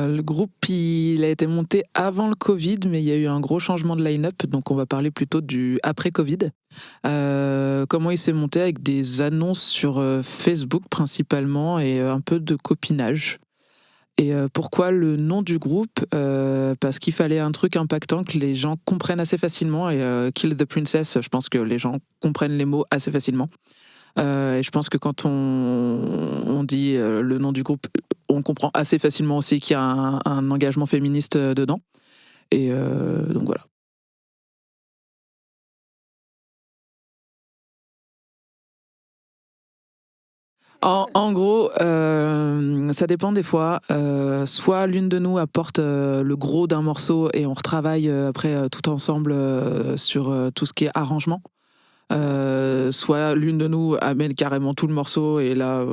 Le groupe, il a été monté avant le Covid, mais il y a eu un gros changement de line-up, donc on va parler plutôt du après-Covid. Comment il s'est monté avec des annonces sur Facebook principalement et un peu de copinage. Et pourquoi le nom du groupe Parce qu'il fallait un truc impactant que les gens comprennent assez facilement. Et Kill the Princess, je pense que les gens comprennent les mots assez facilement. Et je pense que quand on dit le nom du groupe, on comprend assez facilement aussi qu'il y a un engagement féministe dedans. Et donc voilà. En gros, ça dépend des fois. Soit l'une de nous apporte le gros d'un morceau et on retravaille après tout ensemble sur tout ce qui est arrangement. Soit l'une de nous amène carrément tout le morceau et là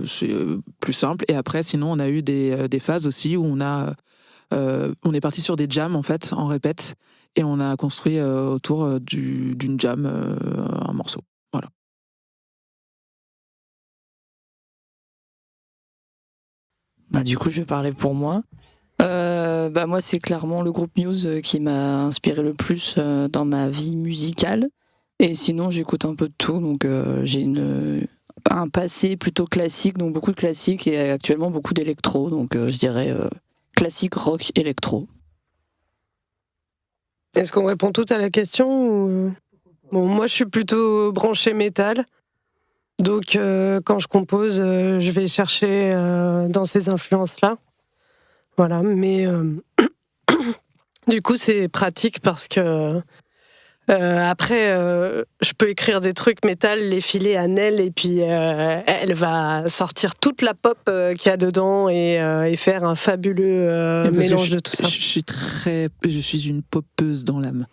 c'est plus simple. Et après, sinon, on a eu des phases aussi où on est parti sur des jams en fait, en répète, et on a construit autour d'une jam un morceau. Voilà. Du coup, je vais parler pour moi. Moi, c'est clairement le groupe Muse qui m'a inspiré le plus dans ma vie musicale. Et sinon, j'écoute un peu de tout. Donc, j'ai un passé plutôt classique, donc beaucoup de classiques, et actuellement beaucoup d'électro. Donc, je dirais classique, rock, électro. Est-ce qu'on répond tout à la question ou... Bon, moi, je suis plutôt branchée métal. Donc, quand je compose, je vais chercher dans ces influences-là. Voilà, mais du coup, c'est pratique parce que après, je peux écrire des trucs métal, les filer à Nell, et puis elle va sortir toute la pop qu'il y a dedans et faire un fabuleux mélange de tout ça. Je suis une popeuse dans l'âme.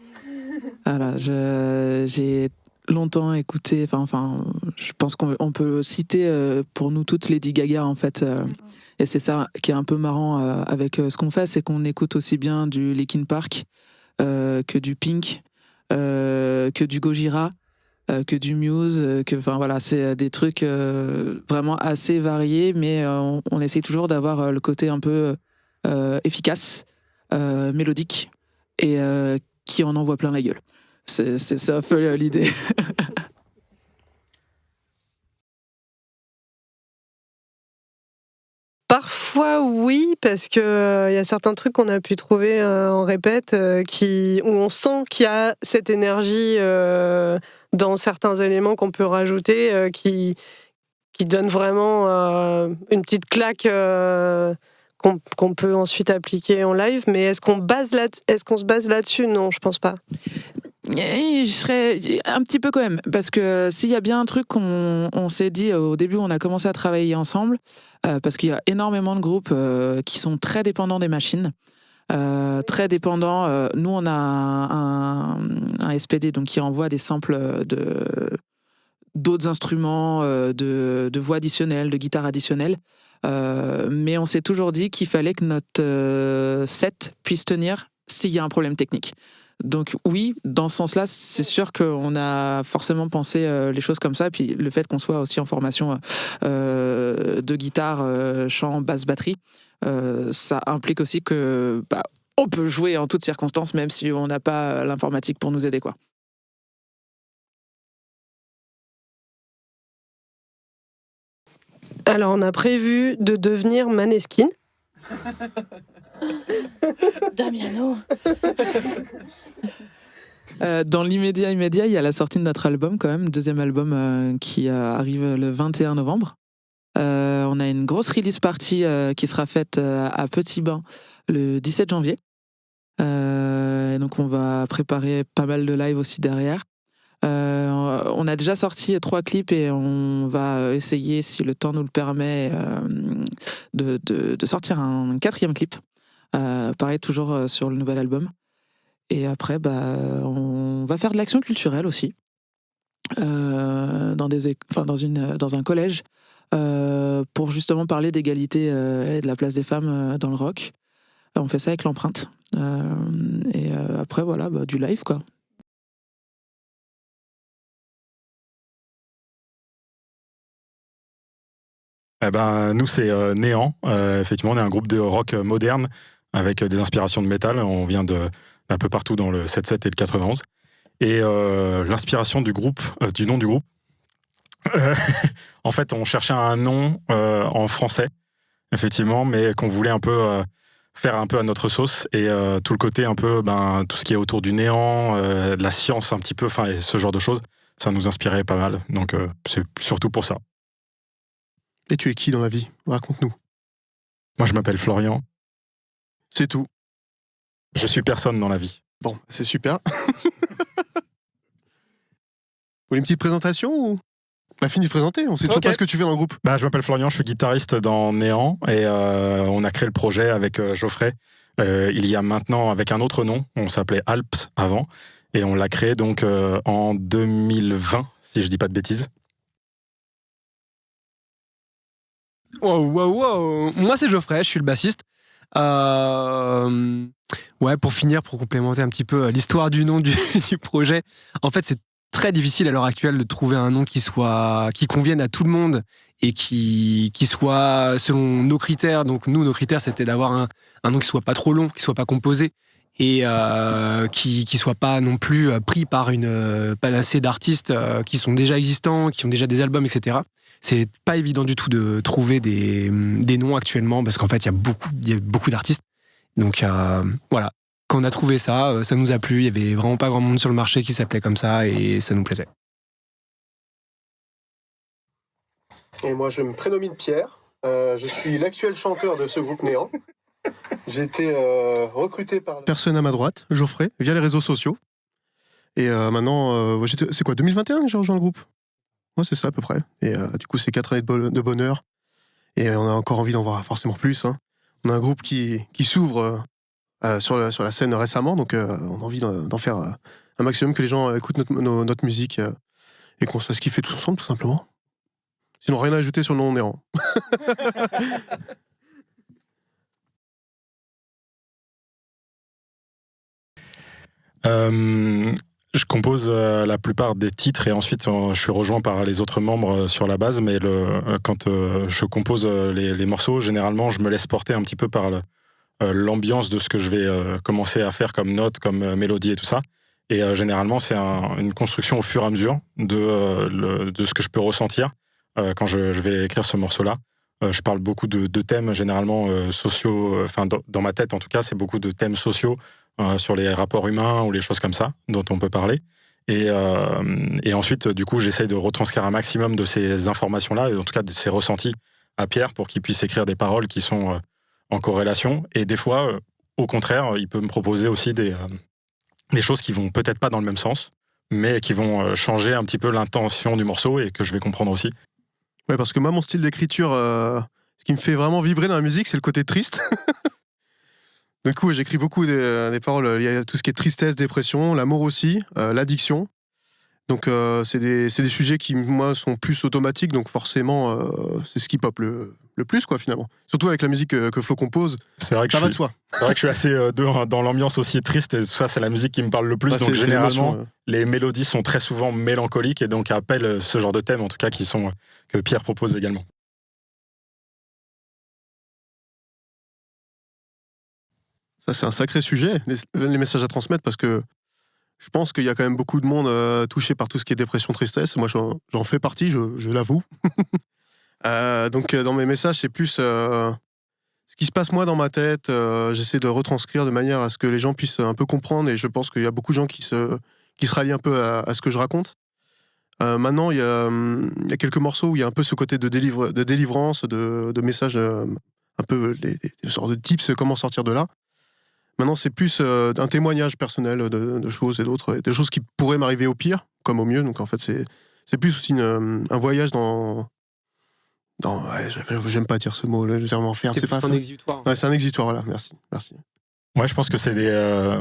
Voilà, j'ai longtemps écouté, je pense qu'on peut citer pour nous toutes Lady Gaga en fait, et c'est ça qui est un peu marrant avec ce qu'on fait, c'est qu'on écoute aussi bien du Linkin Park que du Pink, que du Gojira, que du Muse, voilà, c'est des trucs vraiment assez variés, mais on essaye toujours d'avoir le côté un peu efficace, mélodique, et qui en envoie plein la gueule. C'est ça un peu l'idée. Parfois oui, parce que y a certains trucs qu'on a pu trouver en répète où on sent qu'il y a cette énergie dans certains éléments qu'on peut rajouter qui donne vraiment une petite claque qu'on peut ensuite appliquer en live. Mais est-ce qu'on se base là-dessus? Non, je pense pas. Je serais un petit peu quand même, parce que s'il y a bien un truc qu'on s'est dit au début, on a commencé à travailler ensemble, parce qu'il y a énormément de groupes qui sont très dépendants des machines, très dépendants. Nous, on a un SPD donc qui envoie des samples d'autres instruments, de voix additionnelles, de guitare additionnelle. Mais on s'est toujours dit qu'il fallait que notre set puisse tenir s'il y a un problème technique. Donc oui, dans ce sens-là, c'est sûr qu'on a forcément pensé les choses comme ça. Et puis le fait qu'on soit aussi en formation de guitare, chant, basse, batterie, ça implique aussi que on peut jouer en toutes circonstances, même si on n'a pas l'informatique pour nous aider, quoi. Alors, on a prévu de devenir Maneskin. Damiano. Dans l'immédiat, il y a la sortie de notre album quand même, deuxième album qui arrive le 21 novembre. On a une grosse release party qui sera faite à Petit Bain le 17 janvier. Donc on va préparer pas mal de live aussi derrière. On a déjà sorti 3 clips et on va essayer, si le temps nous le permet, de sortir un 4e clip. Pareil, toujours sur le nouvel album. Et après, on va faire de l'action culturelle aussi. dans un collège pour justement parler d'égalité et de la place des femmes dans le rock. On fait ça avec l'empreinte. Et après, voilà, du live, quoi. Eh ben, nous, c'est Néant. Effectivement, on est un groupe de rock moderne avec des inspirations de métal. On vient d'un peu partout dans le 7-7 et le 91. Et l'inspiration du nom du groupe, en fait, on cherchait un nom en français, effectivement, mais qu'on voulait un peu faire un peu à notre sauce. Et tout le côté un peu, tout ce qui est autour du néant, de la science un petit peu, et ce genre de choses, ça nous inspirait pas mal. Donc, c'est surtout pour ça. Et tu es qui dans la vie? Raconte-nous. Moi, je m'appelle Florian. C'est tout. Je suis personne dans la vie. Bon, c'est super. Vous voulez une petite présentation ou... Fini de présenter, on sait toujours pas ce que tu fais dans le groupe. Je m'appelle Florian, je suis guitariste dans Néant et on a créé le projet avec Geoffrey il y a maintenant avec un autre nom, on s'appelait Alps avant et on l'a créé donc en 2020, si je dis pas de bêtises. Wow. Moi, c'est Geoffrey, je suis le bassiste. Pour finir, pour complémenter un petit peu l'histoire du nom du projet, en fait, c'est très difficile à l'heure actuelle de trouver un nom qui convienne à tout le monde et qui soit selon nos critères. Donc, nos critères, c'était d'avoir un nom qui soit pas trop long, qui soit pas composé et qui soit pas non plus pris par une panacée d'artistes qui sont déjà existants, qui ont déjà des albums, etc. C'est pas évident du tout de trouver des noms actuellement parce qu'en fait, il y a beaucoup d'artistes. Donc, voilà. Quand on a trouvé ça, ça nous a plu. Il y avait vraiment pas grand monde sur le marché qui s'appelait comme ça et ça nous plaisait. Et moi, je me prénomine Pierre. Je suis l'actuel chanteur de ce groupe Néant. J'ai été recruté par personne à ma droite, Geoffrey, via les réseaux sociaux. Et maintenant, c'est quoi, 2021 que j'ai rejoint le groupe? Ouais, c'est ça à peu près. Et du coup, c'est 4 années de bonheur. Et on a encore envie d'en voir forcément plus. Hein. On a un groupe qui s'ouvre sur la scène récemment, donc on a envie d'en faire un maximum, que les gens écoutent notre musique et qu'on se fasse kiffer tous ensemble, tout simplement. Sinon, rien à ajouter sur le nom Néant. Je compose la plupart des titres et ensuite je suis rejoint par les autres membres sur la base, mais quand je compose les morceaux, généralement je me laisse porter un petit peu par l'ambiance de ce que je vais commencer à faire comme notes, comme mélodie et tout ça. Et généralement c'est une construction au fur et à mesure de ce que je peux ressentir quand je vais écrire ce morceau-là. Je parle beaucoup de thèmes généralement sociaux, dans ma tête en tout cas, c'est beaucoup de thèmes sociaux sur les rapports humains ou les choses comme ça dont on peut parler. Et ensuite, du coup, j'essaye de retranscrire un maximum de ces informations-là, et en tout cas de ces ressentis à Pierre pour qu'il puisse écrire des paroles qui sont en corrélation. Et des fois, au contraire, il peut me proposer aussi des choses qui vont peut-être pas dans le même sens, mais qui vont changer un petit peu l'intention du morceau et que je vais comprendre aussi. Ouais, parce que moi, mon style d'écriture, ce qui me fait vraiment vibrer dans la musique, c'est le côté triste. Du coup, j'écris beaucoup des paroles. Il y a tout ce qui est tristesse, dépression, l'amour aussi, l'addiction. Donc, c'est des sujets qui, moi, sont plus automatiques. Donc, forcément, c'est ce qui pop le plus, quoi, finalement. Surtout avec la musique que Flo compose. C'est vrai que ça va de soi. C'est vrai que je suis assez dans l'ambiance aussi triste. Et ça, c'est la musique qui me parle le plus. Bah, donc, généralement, les les mélodies sont très souvent mélancoliques et donc appellent ce genre de thèmes, en tout cas, que Pierre propose également. Ça, c'est un sacré sujet, les messages à transmettre, parce que je pense qu'il y a quand même beaucoup de monde touché par tout ce qui est dépression, tristesse. Moi, j'en fais partie, je l'avoue. Donc, dans mes messages, c'est plus ce qui se passe moi dans ma tête. J'essaie de retranscrire de manière à ce que les gens puissent un peu comprendre, et je pense qu'il y a beaucoup de gens qui se rallient un peu à ce que je raconte. Maintenant, il y a quelques morceaux où il y a un peu ce côté de délivrance, de messages, un peu des sortes de tips, comment sortir de là. Maintenant, c'est plus un témoignage personnel de choses et d'autres, et des choses qui pourraient m'arriver au pire, comme au mieux. Donc, en fait, c'est plus aussi un voyage dans j'aime pas dire ce mot, légèrement faire. C'est pas un exutoire. Ouais, c'est un exutoire, voilà. Merci. Ouais, je pense que c'est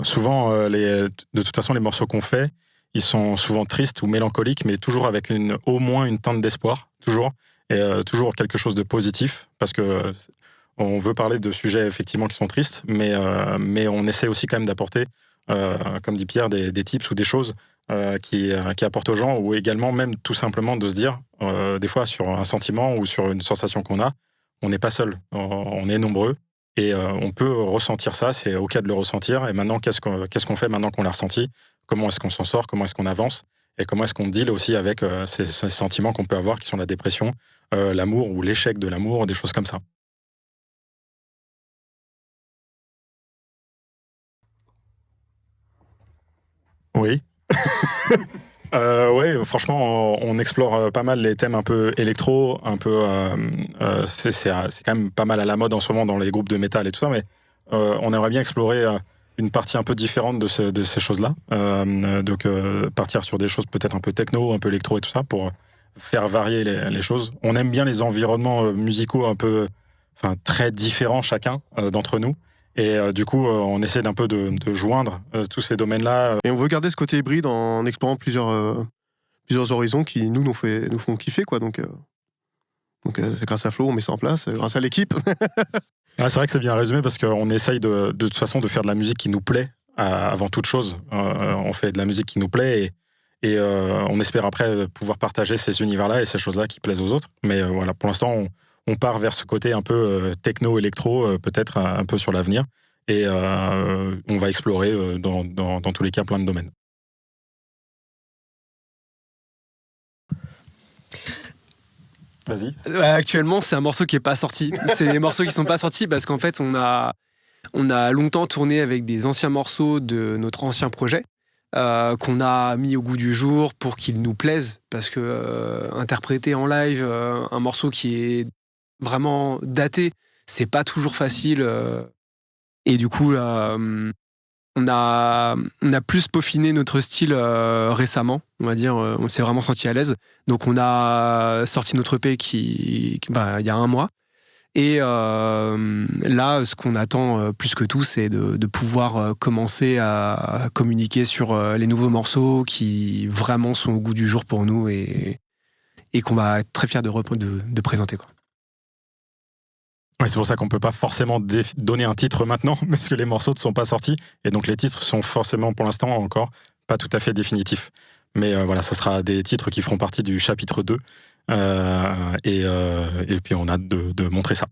souvent, de toute façon, les morceaux qu'on fait, Ils sont souvent tristes ou mélancoliques, mais toujours avec au moins une teinte d'espoir, toujours. Et toujours quelque chose de positif, parce que on veut parler de sujets effectivement qui sont tristes, mais on essaie aussi quand même d'apporter, comme dit Pierre, des tips ou des choses qui apportent aux gens, ou également même tout simplement de se dire, des fois sur un sentiment ou sur une sensation qu'on a, on n'est pas seul, on est nombreux, et on peut ressentir ça, c'est OK de le ressentir, et maintenant qu'est-ce qu'on fait maintenant qu'on l'a ressenti, comment est-ce qu'on s'en sort, comment est-ce qu'on avance, et comment est-ce qu'on deal aussi avec ces sentiments qu'on peut avoir, qui sont la dépression, l'amour ou l'échec de l'amour, des choses comme ça. Oui. Ouais, franchement, on explore pas mal les thèmes un peu électro, un peu. C'est quand même pas mal à la mode en ce moment dans les groupes de métal et tout ça, mais on aimerait bien explorer une partie un peu différente de ces choses-là. Donc, partir sur des choses peut-être un peu techno, un peu électro et tout ça, pour faire varier les choses. On aime bien les environnements musicaux un peu, enfin, très différents chacun d'entre nous. Et du coup, on essaie d'un peu de joindre tous ces domaines-là. Et on veut garder ce côté hybride en explorant plusieurs horizons qui nous font kiffer, quoi. Donc c'est grâce à Flo, on met ça en place, grâce à l'équipe. Ah, c'est vrai que c'est bien résumé, parce qu'on essaye de toute façon de faire de la musique qui nous plaît avant toute chose. On fait de la musique qui nous plaît, et on espère après pouvoir partager ces univers-là et ces choses-là qui plaisent aux autres. Mais voilà, pour l'instant, on part vers ce côté un peu techno-électro, peut-être un peu sur l'avenir. Et on va explorer dans tous les cas plein de domaines. Vas-y. Actuellement, c'est un morceau qui n'est pas sorti. C'est des morceaux qui ne sont pas sortis parce qu'en fait, on a longtemps tourné avec des anciens morceaux de notre ancien projet qu'on a mis au goût du jour pour qu'ils nous plaisent. Parce que interpréter en live un morceau qui est vraiment daté, c'est pas toujours facile. Et du coup, on a plus peaufiné notre style récemment, on va dire. On s'est vraiment senti à l'aise. Donc, on a sorti notre EP il y a un mois. Et là, ce qu'on attend plus que tout, c'est de pouvoir commencer à communiquer sur les nouveaux morceaux qui vraiment sont au goût du jour pour nous et qu'on va être très fiers de présenter, quoi. Ouais, c'est pour ça qu'on ne peut pas forcément donner un titre maintenant, parce que les morceaux ne sont pas sortis. Et donc les titres sont forcément, pour l'instant, encore pas tout à fait définitifs. Mais voilà, ça sera des titres qui feront partie du chapitre 2. Et puis on a hâte de montrer ça.